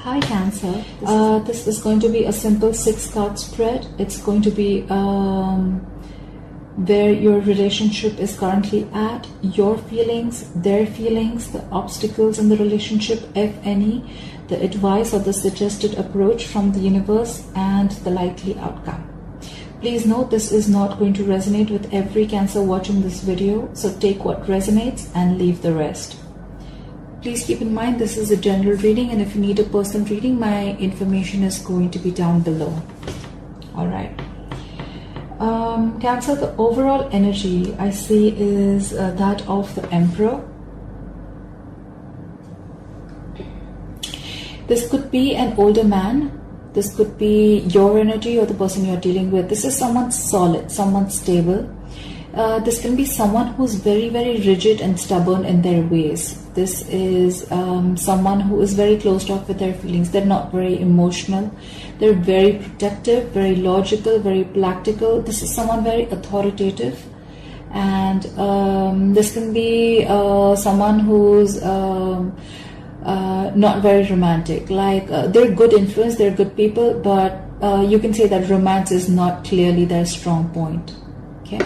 Hi Cancer, this is going to be a simple 6-card spread. It's going to be where your relationship is currently at, your feelings, their feelings, the obstacles in the relationship, if any, the advice or the suggested approach from the universe, and the likely outcome. Please note, this is not going to resonate with every Cancer watching this video, so take what resonates and leave the rest. Please keep in mind this is a general reading, and if you need a personal reading, my information is going to be down below. Alright. Cancer, the overall energy I see is that of the Emperor. This could be an older man. This could be your energy or the person you're dealing with. This is someone solid, someone stable. This can be someone who's very, very rigid and stubborn in their ways. This is someone who is very closed off with their feelings. They're not very emotional. They're very protective, very logical, very practical. This is someone very authoritative. And this can be someone who's not very romantic. Like they're good influence, they're good people, but you can say that romance is not clearly their strong point. Okay.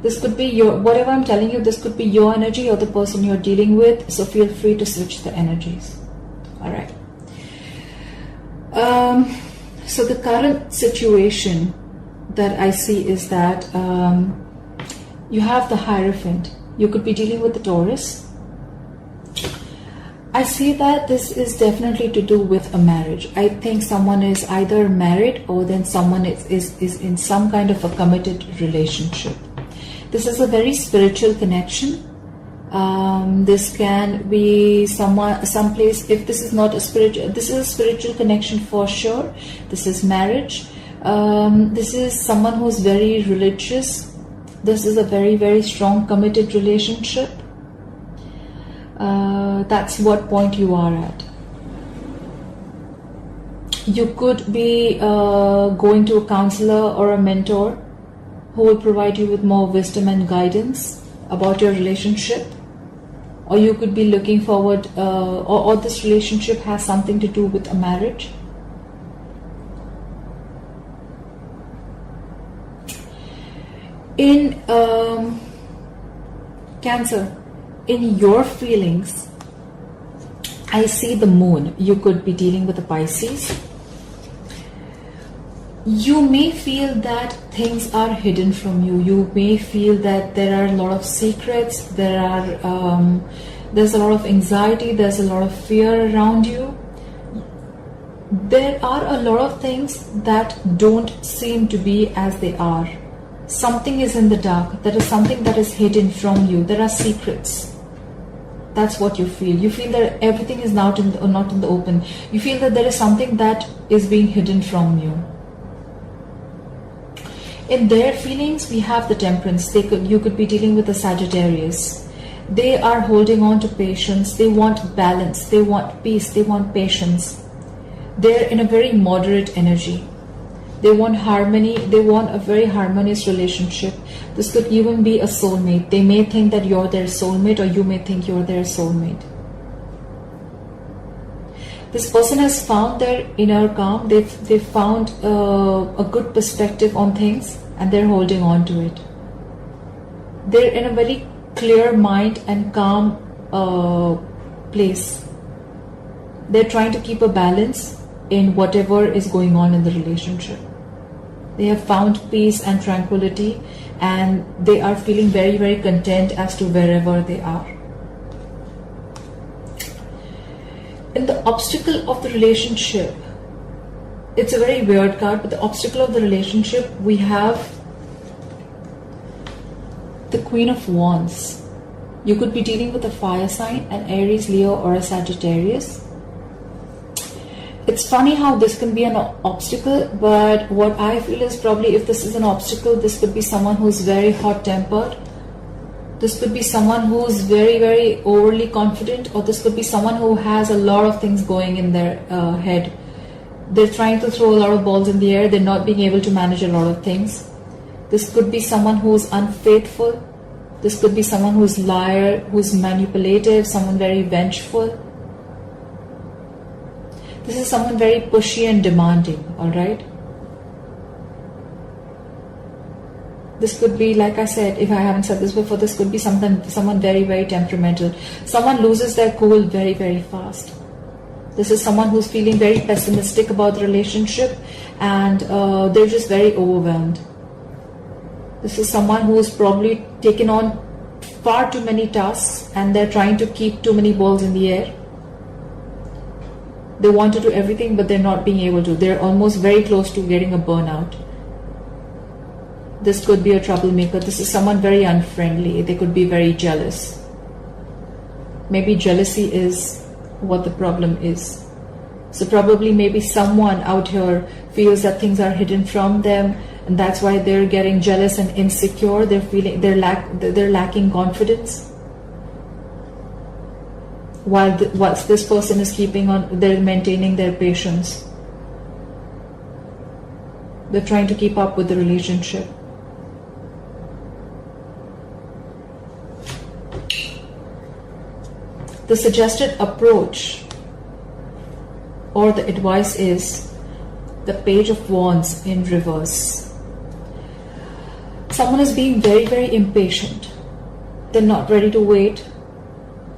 This could be your, whatever I'm telling you, this could be your energy or the person you're dealing with. So feel free to switch the energies. All right. So the current situation that I see is that you have the Hierophant. You could be dealing with the Taurus. I see that this is definitely to do with a marriage. I think someone is either married or then someone is in some kind of a committed relationship. This is a very spiritual connection. This can be someplace. If this is not a spiritual, this is a spiritual connection for sure. This is marriage. This is someone who's very religious. This is a very, very strong committed relationship. That's what point you are at. You could be going to a counselor or a mentor who will provide you with more wisdom and guidance about your relationship, or you could be looking forward, or this relationship has something to do with a marriage. In Cancer, in your feelings, I see the Moon. You could be dealing with a Pisces. You may feel that things are hidden from you. You may feel that there are a lot of secrets. There's a lot of anxiety. There's a lot of fear around you. There are a lot of things that don't seem to be as they are. Something is in the dark. There is something that is hidden from you. There are secrets. That's what you feel. You feel that everything is not in the open. You feel that there is something that is being hidden from you. In their feelings, we have the Temperance. You could be dealing with a Sagittarius. They are holding on to patience. They want balance. They want peace. They want patience. They're in a very moderate energy. They want harmony. They want a very harmonious relationship. This could even be a soulmate. They may think that you're their soulmate, or you may think you're their soulmate. This person has found their inner calm. They've found a good perspective on things, and they're holding on to it. They're in a very clear mind and calm place. They're trying to keep a balance in whatever is going on in the relationship. They have found peace and tranquility, and they are feeling very, very content as to wherever they are. In the obstacle of the relationship, it's a very weird card, but the obstacle of the relationship, we have the Queen of Wands. You could be dealing with a fire sign, an Aries, Leo, or a Sagittarius. It's funny how this can be an obstacle, but what I feel is probably if this is an obstacle, this could be someone who's very hot-tempered. This could be someone who's very, very overly confident, or this could be someone who has a lot of things going in their head. They're trying to throw a lot of balls in the air. They're not being able to manage a lot of things. This could be someone who's unfaithful. This could be someone who's liar, who's manipulative, someone very vengeful. This is someone very pushy and demanding, alright? This could be, like I said, if I haven't said this before, this could be someone very, very temperamental. Someone loses their cool very, very fast. This is someone who's feeling very pessimistic about the relationship, and they're just very overwhelmed. This is someone who's probably taken on far too many tasks, and they're trying to keep too many balls in the air. They want to do everything, but they're not being able to. They're almost very close to getting a burnout. This could be a troublemaker. This is someone very unfriendly. They could be very jealous. Maybe jealousy is what the problem is. So probably maybe someone out here feels that things are hidden from them, and that's why they're getting jealous and insecure. They're feeling they're lacking confidence. Whilst this person is they're maintaining their patience. They're trying to keep up with the relationship. The suggested approach or the advice is the Page of Wands in reverse. Someone is being very, very impatient. They're not ready to wait.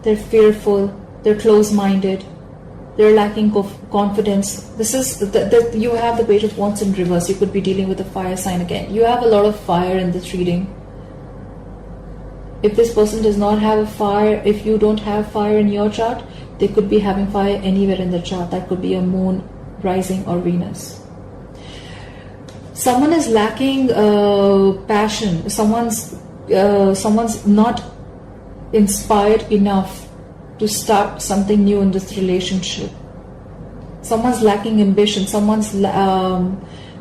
They're fearful. They're close-minded. They're lacking confidence. This is you have the Page of Wands in reverse. You could be dealing with a fire sign again. You have a lot of fire in this reading. If this person does not have a fire, if you don't have fire in your chart, they could be having fire anywhere in the chart. That could be a moon, rising, or Venus. Someone is lacking passion. Someone's not inspired enough to start something new in this relationship. Someone's lacking ambition. Someone's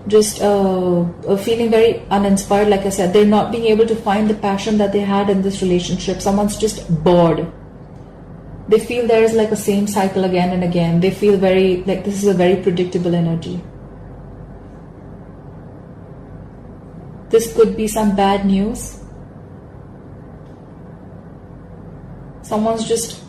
just feeling very uninspired. Like I said, they're not being able to find the passion that they had in this relationship. Someone's just bored. They feel there is like a same cycle again and again. They feel very like this is a very predictable energy. This could be some bad news. Someone's just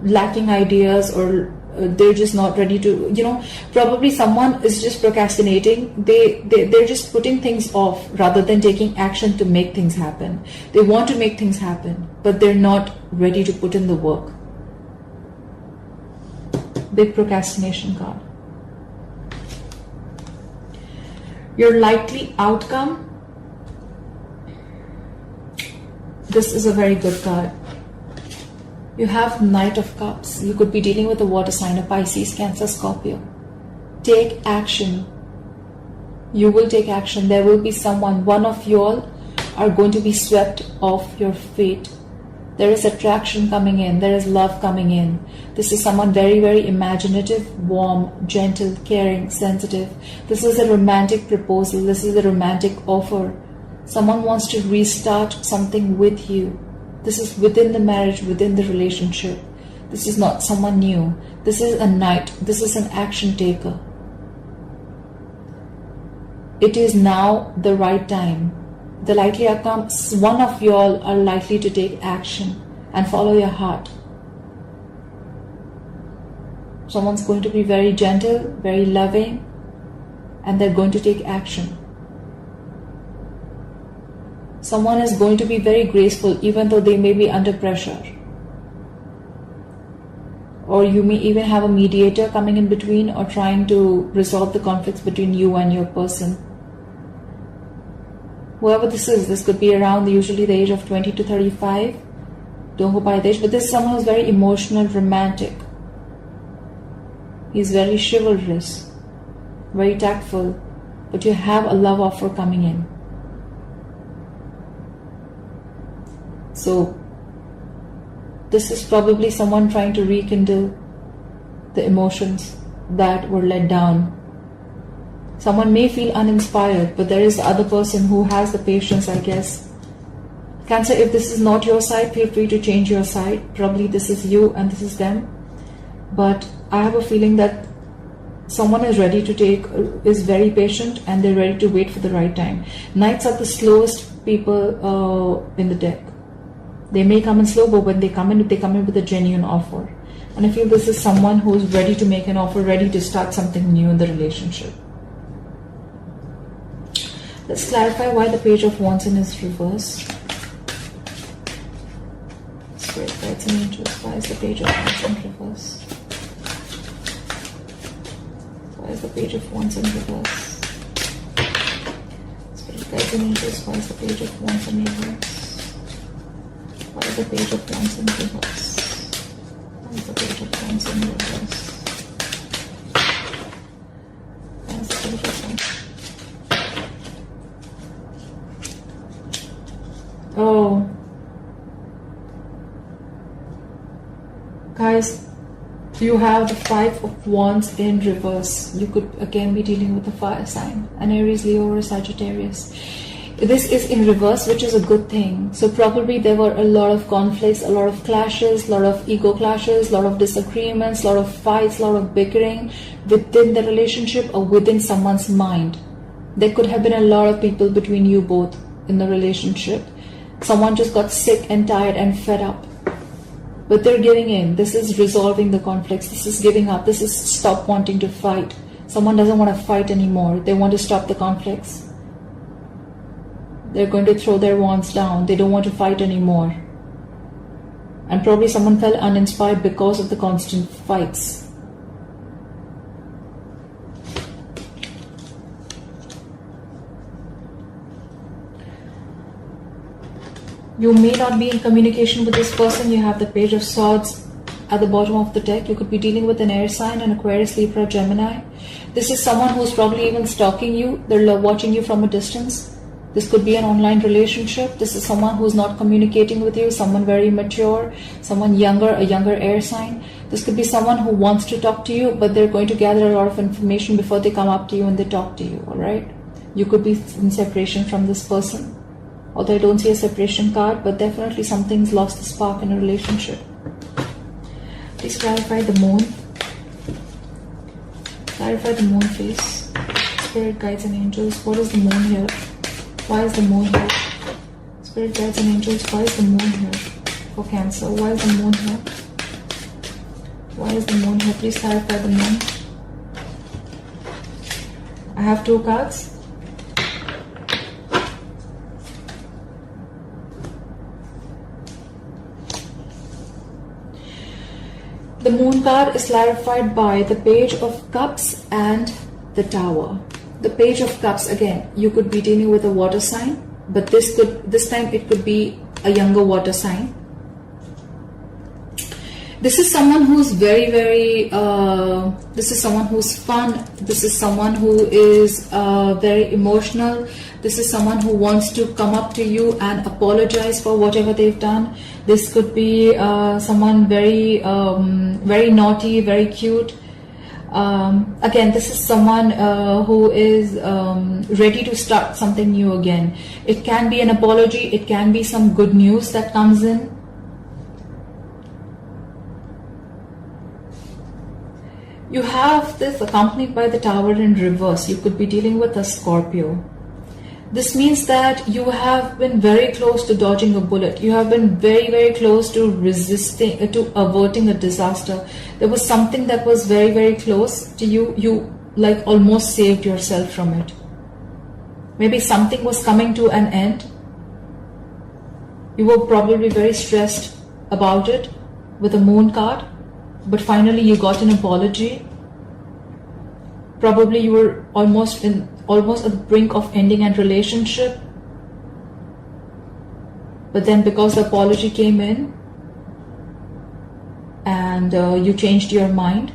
lacking ideas, or they're just not ready to, probably someone is just procrastinating. They're just putting things off rather than taking action to make things happen. They want to make things happen, but they're not ready to put in the work. Big procrastination card. Your likely outcome. This is a very good card. You have Knight of Cups. You could be dealing with a water sign, a Pisces, Cancer, Scorpio. Take action. You will take action. There will be someone, one of you all are going to be swept off your fate. There is attraction coming in. There is love coming in. This is someone very, very imaginative, warm, gentle, caring, sensitive. This is a romantic proposal. This is a romantic offer. Someone wants to restart something with you. This is within the marriage, within the relationship. This is not someone new. This is a knight. This is an action taker. It is now the right time. The likely outcome, one of you all are likely to take action and follow your heart. Someone's going to be very gentle, very loving, and they're going to take action. Someone is going to be very graceful even though they may be under pressure. Or you may even have a mediator coming in between or trying to resolve the conflicts between you and your person. Whoever this is, this could be around usually the age of 20 to 35. Don't go by the age, but this is someone who's very emotional, romantic. He's very chivalrous, very tactful, but you have a love offer coming in. So this is probably someone trying to rekindle the emotions that were let down. Someone may feel uninspired, but there is the other person who has the patience, I guess. Cancer, if this is not your side, feel free to change your side. Probably this is you and this is them. But I have a feeling that someone is ready to is very patient, and they're ready to wait for the right time. Knights are the slowest people in the deck. They may come in slow, but when they come in with a genuine offer. And I feel this is someone who's ready to make an offer, ready to start something new in the relationship. Let's clarify why the Page of Wands in is reverse. Spirit guides and angels, why is the Page of Wands in reverse? Why is the Page of Wands in reverse? Spirit guides and angels, why is the Page of Wands in reverse? Why is the Page of Wands in reverse? Why is the Page of Wands in reverse? Why is the Page of Wands? Oh, guys, you have the Five of Wands in reverse. You could again be dealing with a fire sign, an Aries, Leo, or a Sagittarius. This is in reverse, which is a good thing. So probably there were a lot of conflicts, a lot of clashes, a lot of ego clashes, a lot of disagreements, a lot of fights, a lot of bickering within the relationship or within someone's mind. There could have been a lot of people between you both in the relationship. Someone just got sick and tired and fed up. But they're giving in. This is resolving the conflicts. This is giving up. This is stop wanting to fight. Someone doesn't want to fight anymore. They want to stop the conflicts. They're going to throw their wands down. They don't want to fight anymore. And probably someone felt uninspired because of the constant fights. You may not be in communication with this person. You have the Page of Swords at the bottom of the deck. You could be dealing with an air sign, an Aquarius, Libra, Gemini. This is someone who's probably even stalking you. They're watching you from a distance. This could be an online relationship. This is someone who's not communicating with you, someone very mature, someone younger, a younger air sign. This could be someone who wants to talk to you, but they're going to gather a lot of information before they come up to you and they talk to you, all right? You could be in separation from this person. Although I don't see a separation card, but definitely something's lost the spark in a relationship. Please clarify the moon. Clarify the moon, please. Spirit guides and angels, what is the moon here? Why is the moon here? Spirit guides and angels, why is the moon here? For Cancer, why is the moon here? Why is the moon here? Please clarify the moon. I have two cards. The moon card is clarified by the Page of Cups and the Tower. The Page of Cups, again, you could be dealing with a water sign, but this time it could be a younger water sign. This is someone who's very, very, this is someone who's fun. This is someone who is very emotional. This is someone who wants to come up to you and apologize for whatever they've done. This could be someone very, very naughty, very cute. Again, this is someone who is ready to start something new again. It can be an apology. It can be some good news that comes in. You have this accompanied by the Tower in reverse. You could be dealing with a Scorpio. This means that you have been very close to dodging a bullet. You have been very, very close to resisting, to averting a disaster. There was something that was very, very close to you. You like almost saved yourself from it. Maybe something was coming to an end. You were probably very stressed about it with a moon card. But finally you got an apology. Probably you were almost at the brink of ending a relationship. But then because the apology came in and you changed your mind,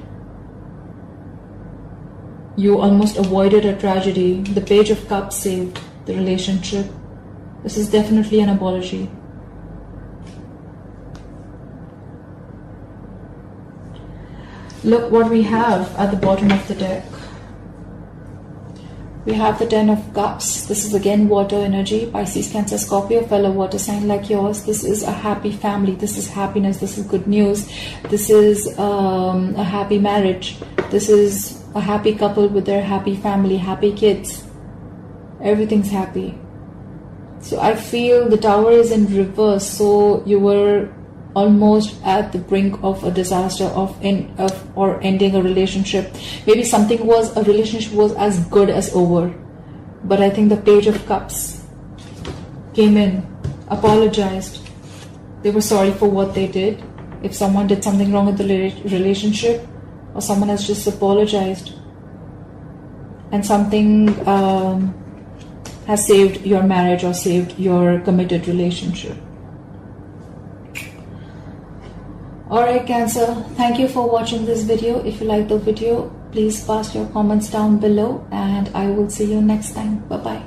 you almost avoided a tragedy. The Page of Cups saved the relationship. This is definitely an apology. Look what we have at the bottom of the deck. We have the Ten of Cups. This is again water energy. Pisces, Cancer, Scorpio, fellow water sign like yours. This is a happy family. This is happiness. This is good news. This is a happy marriage. This is a happy couple with their happy family, happy kids. Everything's happy. So I feel the Tower is in reverse, so you were almost at the brink of a disaster or ending a relationship. Maybe a relationship was as good as over, but I think the Page of Cups came in, apologized. They were sorry for what they did. If someone did something wrong with the relationship, or someone has just apologized, and something has saved your marriage or saved your committed relationship. Alright Cancer, thank you for watching this video. If you like the video, please pass your comments down below, and I will see you next time. Bye bye.